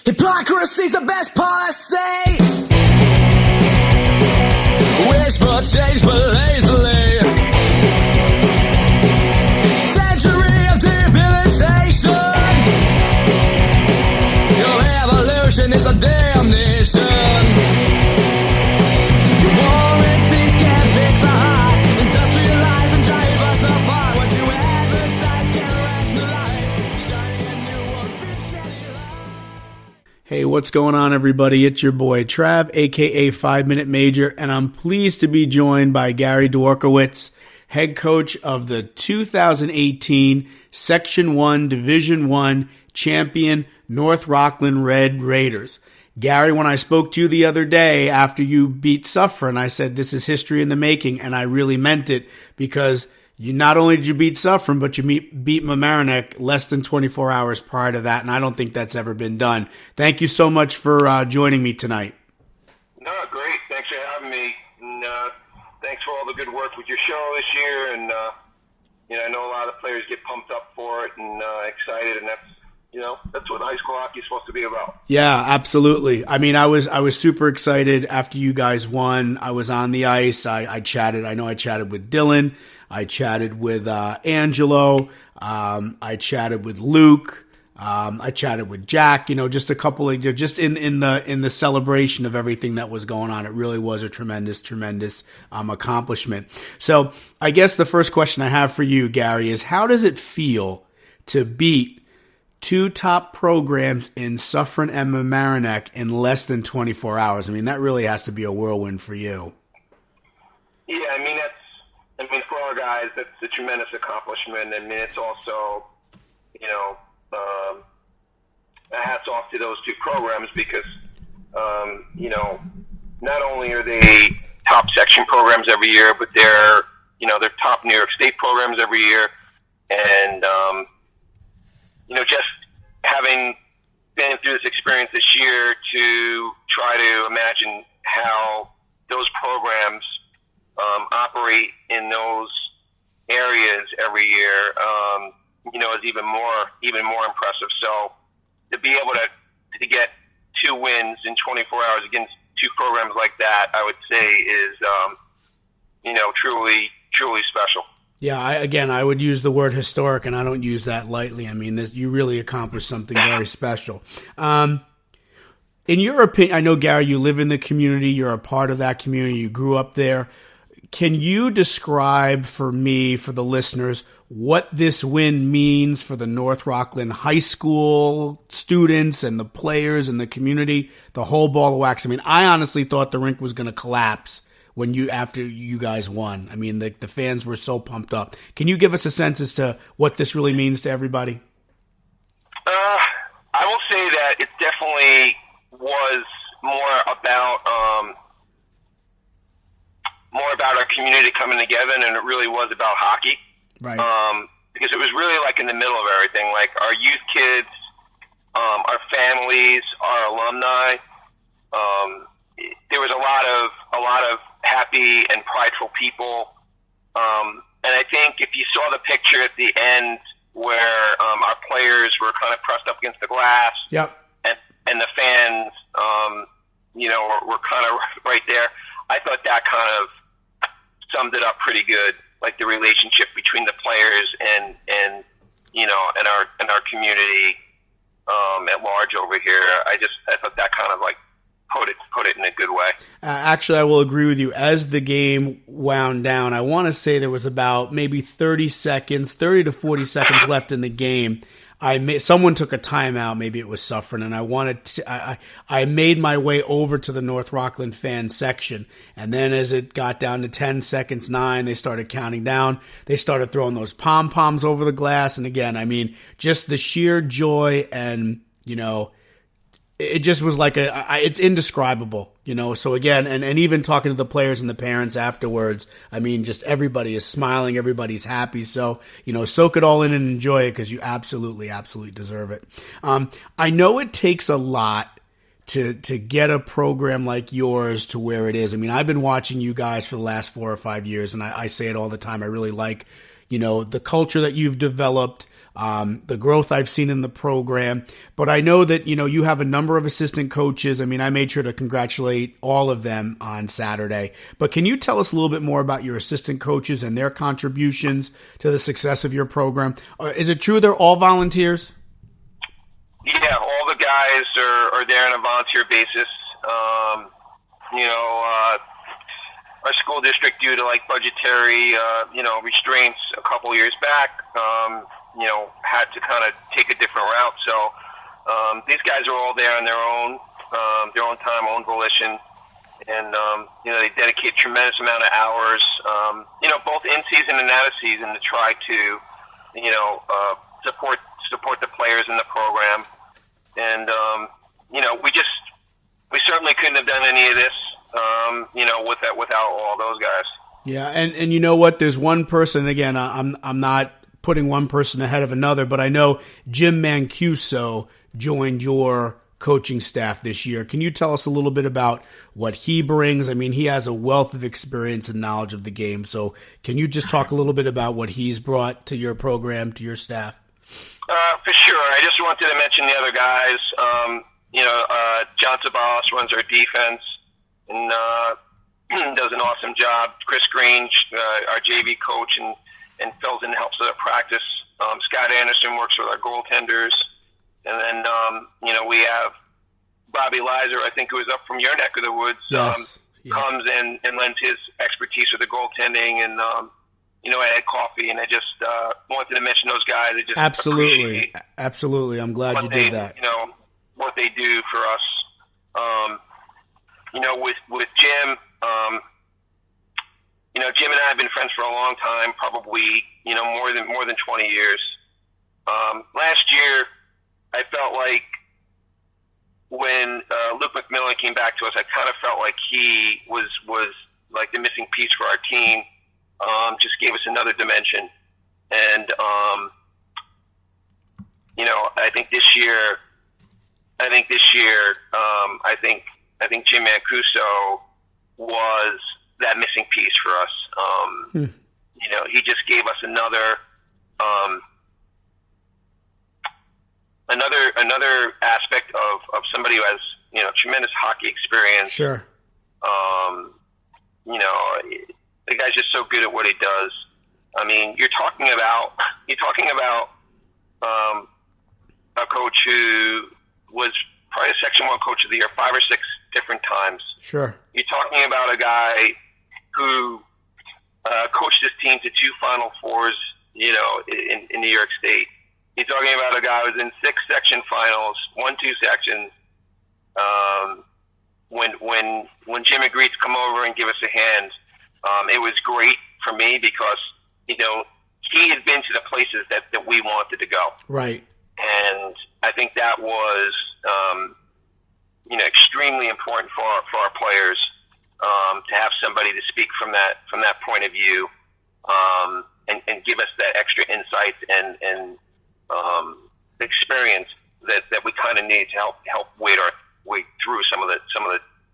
Hypocrisy's the best policy. Wish for change but lazily. Century of debilitation. Your evolution is a damnation. Your warranties can't fix a heart. Industrialize and drive us apart. What you advertise can't rationalize. Shining a new one fix any light. Hey, what's going on, everybody? It's your boy Trav, aka 5 Minute Major, and I'm pleased to be joined by Gary Dworkowitz, head coach of the 2018 Section 1 Division 1 champion North Rockland Red Raiders. Gary, when I spoke to you the other day after you beat Suffern, I said this is history in the making, and I really meant it because you not only did you beat Suffern, but you beat Mamaroneck less than 24 hours prior to that, and I don't think that's ever been done. Thank you so much for joining me tonight. No, great. Thanks for having me, and thanks for all the good work with your show this year. And I know a lot of players get pumped up for it and excited, and that's what high school hockey is supposed to be about. Yeah, absolutely. I mean, I was super excited after you guys won. I was on the ice. I chatted. I know I chatted with Dylan. I chatted with Angelo. I chatted with Luke. I chatted with Jack. Just a couple of just in the celebration of everything that was going on. It really was a tremendous accomplishment. So I guess the first question I have for you, Gary, is how does it feel to beat two top programs in Suffern and Mamaroneck in less than 24 hours? I mean, that really has to be a whirlwind for you. Yeah, for our guys, that's a tremendous accomplishment. I mean, it's also, hats off to those two programs because, not only are they top section programs every year, but they're top New York State programs every year. And, just having been through this experience this year to try to imagine how those programs operate in those areas every year, is even more impressive. So to be able to get two wins in 24 hours against two programs like that, I would say is, truly special. Yeah, I would use the word historic, and I don't use that lightly. I mean, you really accomplished something very special. In your opinion, I know, Gary, you live in the community. You're a part of that community. You grew up there. Can you describe for me, for the listeners, what this win means for the North Rockland High School students and the players and the community, the whole ball of wax? I mean, I honestly thought the rink was going to collapse after you guys won. I mean, the fans were so pumped up. Can you give us a sense as to what this really means to everybody? I will say that it definitely was more about our community coming together than it really was about hockey. Right. Because it was really like in the middle of everything, like our youth kids, our families, our alumni. There was a lot of happy and prideful people. And I think if you saw the picture at the end where our players were kind of pressed up against the glass, yep, and the fans, were kind of right there, I thought that kind of summed it up pretty good, like the relationship between the players and our community at large over here. I thought that kind of like put it in a good way. Actually, I will agree with you. As the game wound down, I want to say there was about maybe 30 to 40 seconds left in the game. Someone took a timeout, maybe it was Suffern, and I made my way over to the North Rockland fan section. And then as it got down to 10 seconds, 9, they started counting down. They started throwing those pom-poms over the glass. And again, I mean, just the sheer joy and, it just was like it's indescribable, So again, and even talking to the players and the parents afterwards, I mean, just everybody is smiling, everybody's happy. So, soak it all in and enjoy it because you absolutely, absolutely deserve it. I know it takes a lot to get a program like yours to where it is. I mean, I've been watching you guys for the last 4 or 5 years, and I say it all the time. I really like, the culture that you've developed. the growth I've seen in the program. But I know that, you have a number of assistant coaches. I mean, I made sure to congratulate all of them on Saturday. But can you tell us a little bit more about your assistant coaches and their contributions to the success of your program? Is it true they're all volunteers? Yeah, all the guys are there on a volunteer basis. Our school district, due to budgetary, restraints a couple years back, had to kind of take a different route. So these guys are all there on their own time, own volition, and they dedicate a tremendous amount of hours, both in season and out of season, to try to, support the players in the program. And we certainly couldn't have done any of this, without all those guys. Yeah, and you know what? There's one person. Again, I'm not putting one person ahead of another, but I know Jim Mancuso joined your coaching staff this year. Can you tell us a little bit about what he brings? I mean, he has a wealth of experience and knowledge of the game. So can you just talk a little bit about what he's brought to your program, to your staff? For sure. I just wanted to mention the other guys. John Tabalas runs our defense and does an awesome job. Chris Green, our JV coach, and fills in and helps with our practice. Scott Anderson works with our goaltenders. And then, we have Bobby Lizer, I think, who was up from your neck of the woods, yes. Comes in and lends his expertise with the goaltending. And, I had coffee, and I just wanted to mention those guys. I just Absolutely. I'm glad you did that. What they do for us. With Jim, Jim and I have been friends for a long time, probably, more than 20 years. Last year, I felt like when Luke McMillan came back to us, I kind of felt like he was like the missing piece for our team. Just gave us another dimension. And, I think this year, I think Jim Mancuso was that missing piece for us. He just gave us another aspect of somebody who has, tremendous hockey experience. Sure. The guy's just so good at what he does. I mean, you're talking about a coach who was probably a Section 1 Coach of the Year 5 or 6 different times. Sure. You're talking about a guy who coached his team to 2 Final Fours, in New York State. You're talking about a guy who was in 6 section finals, won 2 sections. When Jim agreed to come over and give us a hand, it was great for me because, he had been to the places that we wanted to go. Right. And I think that was, extremely important for our players, to have somebody to speak from that point of view, and give us that extra insight and experience that we kind of need to help wade our way through some of the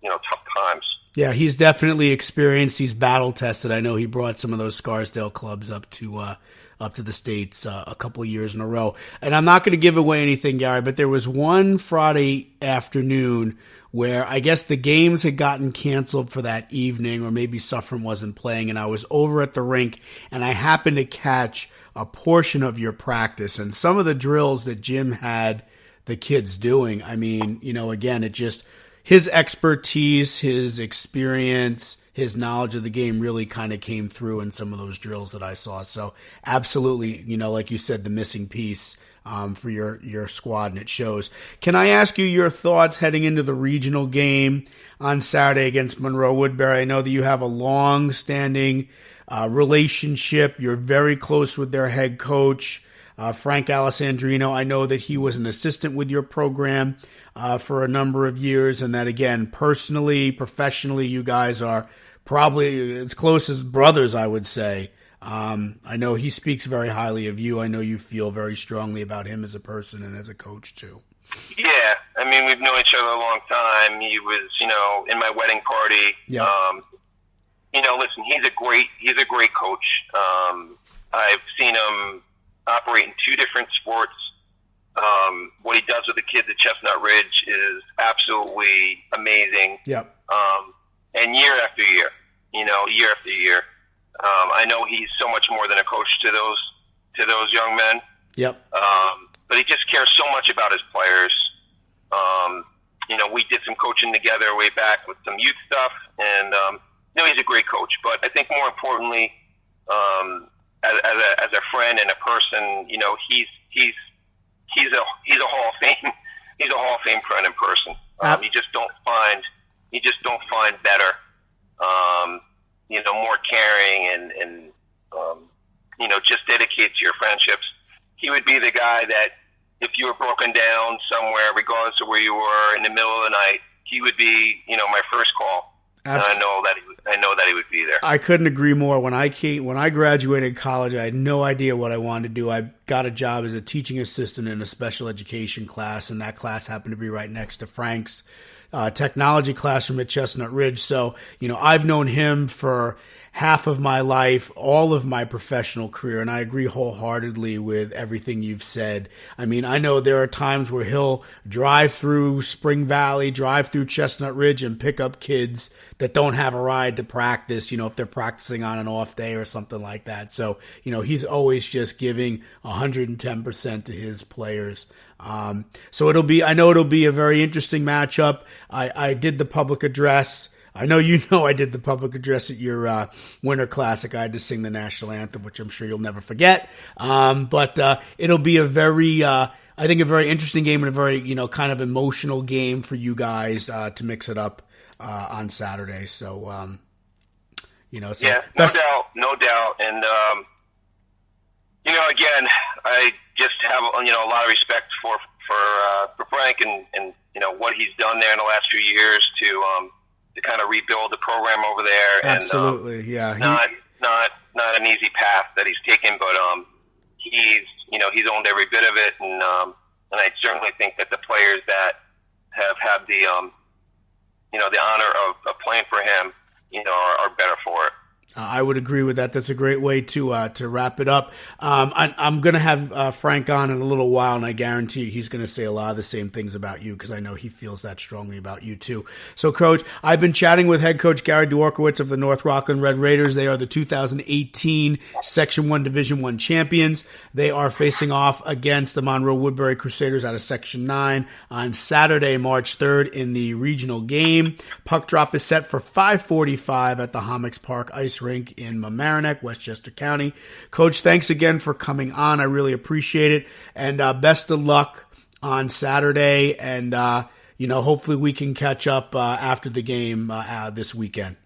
tough times. Yeah, he's definitely experienced. He's battle tested. I know he brought some of those Scarsdale clubs up to the States a couple of years in a row. And I'm not going to give away anything, Gary, but there was one Friday afternoon where I guess the games had gotten canceled for that evening, or maybe Suffern wasn't playing, and I was over at the rink, and I happened to catch a portion of your practice and some of the drills that Jim had the kids doing. I mean, again, it just, his expertise, his experience, his knowledge of the game really kind of came through in some of those drills that I saw. So absolutely, like you said, the missing piece for your squad, and it shows. Can I ask you your thoughts heading into the regional game on Saturday against Monroe Woodbury? I know that you have a long-standing relationship. You're very close with their head coach, Frank Alessandrino. I know that he was an assistant with your program for a number of years, and that, again, personally, professionally, you guys are probably as close as brothers, I would say. I know he speaks very highly of you. I know you feel very strongly about him as a person and as a coach, too. Yeah, I mean, we've known each other a long time. He was, in my wedding party. Yeah. Listen, he's a great coach. I've seen him, operate in two different sports. What he does with the kids at Chestnut Ridge is absolutely amazing. Yep. And year after year, year after year, I know he's so much more than a coach to those young men. Yep. But he just cares so much about his players. We did some coaching together way back with some youth stuff, and he's a great coach. But I think more importantly, as a friend and a person, he's a Hall of Fame. He's a Hall of Fame friend in person. You just don't find better. More caring and just dedicated to your friendships. He would be the guy that if you were broken down somewhere, regardless of where you were in the middle of the night, he would be, my first call. And I know that he would be there. I couldn't agree more. When I graduated college, I had no idea what I wanted to do. I got a job as a teaching assistant in a special education class, and that class happened to be right next to Frank's technology classroom at Chestnut Ridge. So, I've known him for half of my life, all of my professional career, and I agree wholeheartedly with everything you've said. I mean, I know there are times where he'll drive through Spring Valley, drive through Chestnut Ridge, and pick up kids that don't have a ride to practice, if they're practicing on an off day or something like that. So, he's always just giving 110% to his players. So I know it'll be a very interesting matchup. I did the public address. I know I did the public address at your Winter Classic. I had to sing the national anthem, which I'm sure you'll never forget. But it'll be a very interesting game and a very, kind of emotional game for you guys to mix it up on Saturday. So, yeah, no doubt. And, again, I just have, a lot of respect for Frank and what he's done there in the last few years to kind of rebuild the program over there. Absolutely, and, yeah. Not an easy path that he's taken, but he's owned every bit of it, and I certainly think that the players that have had the honor of playing for him, are better for it. I would agree with that. That's a great way to wrap it up. I'm going to have Frank on in a little while, and I guarantee you he's going to say a lot of the same things about you because I know he feels that strongly about you too. So, Coach, I've been chatting with head coach Gary Dworkowitz of the North Rockland Red Raiders. They are the 2018 Section 1 Division 1 champions. They are facing off against the Monroe Woodbury Crusaders out of Section 9 on Saturday, March 3rd in the regional game. Puck drop is set for 5:45 at the Hommocks Park Ice Rink in Mamaroneck, Westchester County. Coach, thanks again for coming on. I really appreciate it. And best of luck on Saturday. And, hopefully we can catch up after the game this weekend.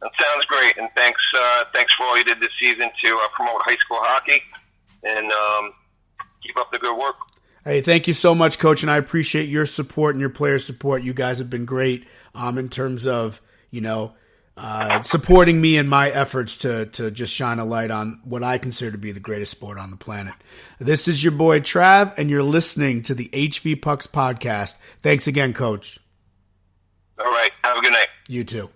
That sounds great. And thanks for all you did this season to promote high school hockey. And keep up the good work. Hey, thank you so much, Coach. And I appreciate your support and your player support. You guys have been great in terms of, supporting me in my efforts to just shine a light on what I consider to be the greatest sport on the planet. This is your boy Trav, and you're listening to the HVpucks podcast. Thanks again, Coach. All right. Have a good night. You too.